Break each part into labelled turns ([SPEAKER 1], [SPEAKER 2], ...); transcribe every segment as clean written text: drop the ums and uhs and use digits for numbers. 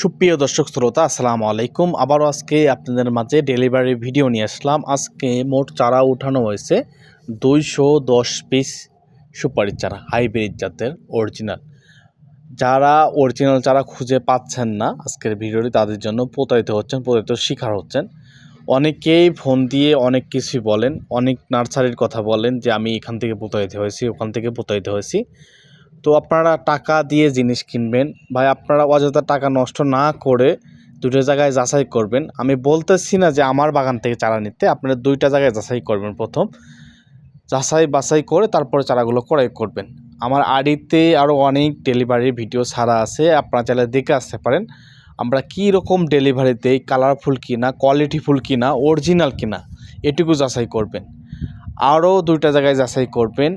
[SPEAKER 1] সুপ্রিয় দর্শক শ্রোতা আসসালামু আলাইকুম। আবারও আজকে আপনাদের মাঝে ডেলিভারি ভিডিও নিয়ে আসলাম। আজকে মোট চারা উঠানো হয়েছে 210 পিস সুপারির চারা, হাইব্রিড জাতের অরিজিনাল। যারা অরিজিনাল চারা খুঁজে পাচ্ছেন না আজকের ভিডিওটি, তাদের জন্য প্রতারিত শিকার হচ্ছেন। অনেকেই ফোন দিয়ে অনেক কিছুই বলেন, অনেক নার্সারির কথা বলেন যে আমি এখান থেকে প্রতারিত হয়েছি, ওখান থেকে প্রতারিত হয়েছি। তো আপনারা টাকা দিয়ে জিনিস কিনবেন ভাই, আপনারা অযথা টাকা নষ্ট না করে দুটো জায়গায় যাচাই করবেন। আমি বলতেছি না যে আমার বাগান থেকে চারা নিতে, আপনারা দুইটা জায়গায় যাচাই করবেন। প্রথম যাচাই বাছাই করে তারপরে চারাগুলো ক্রয় করবেন। আমার আড়িতে আরও অনেক ডেলিভারি ভিডিও ছাড়া আছে, আপনারা চাইলে দেখে আসতে পারেন আমরা কী রকম ডেলিভারি দেই, কালারফুল কিনা, কোয়ালিটিফুল কিনা, অরিজিনাল কিনা, এটুকু যাচাই করবেন। আরও দুইটা জায়গায় যাচাই করবেন।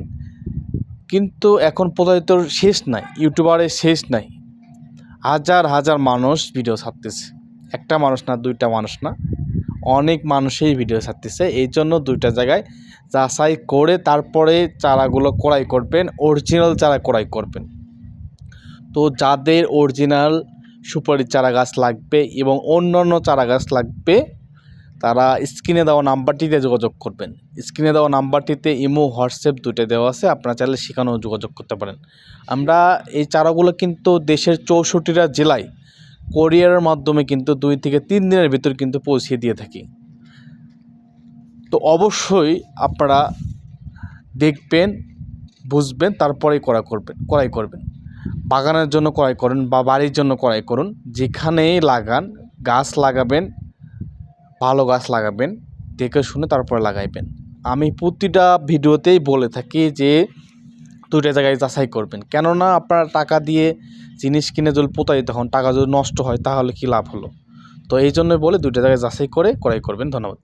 [SPEAKER 1] কিন্তু এখন প্রতারিতর শেষ নাই, ইউটিউবারের শেষ নাই। হাজার হাজার মানুষ ভিডিও ছাড়তেছে, একটা মানুষ না, দুইটা মানুষ না, অনেক মানুষই ভিডিও ছাড়তেছে। এই জন্য দুইটা জায়গায় যাচাই করে তারপরে চারাগুলো ক্রয় করবেন, অরিজিনাল চারা ক্রয় করবেন। তো যাদের অরিজিনাল সুপারি চারা গাছ লাগবে এবং অন্যান্য চারা গাছ লাগবে, তারা স্ক্রিনে দেওয়া নাম্বারটিতে যোগাযোগ করবেন। স্ক্রিনে দেওয়া নাম্বারটিতে ইমো, হোয়াটসঅ্যাপ দুটো দেওয়া আছে, আপনারা চাইলে সেখানেও যোগাযোগ করতে পারেন। আমরা এই চারাগুলো কিন্তু দেশের 64টা জেলায় কোরিয়ারের মাধ্যমে কিন্তু 2 থেকে 3 দিনের ভিতর কিন্তু পৌঁছে দিয়ে থাকি। তো অবশ্যই আপনারা দেখবেন, বুঝবেন, তারপরেই ক্রয় করবেন। বাগানের জন্য ক্রয় করুন বা বাড়ির জন্য ক্রয় করুন, যেখানেই লাগান, গাছ লাগাবেন, ভালো গাছ লাগাবেন, দেখে শুনে তারপরে লাগাইবেন। আমি প্রতিটা ভিডিওতেই বলে থাকি যে দুইটা জায়গায় যাচাই করবেন। কেননা আপনারা টাকা দিয়ে জিনিস কিনে যদি প্রতারিত হন, টাকা যদি নষ্ট হয়, তাহলে কী লাভ হলো? তো এই জন্যই বলে দুইটা জায়গায় যাচাই করে ক্রয় করবেন। ধন্যবাদ।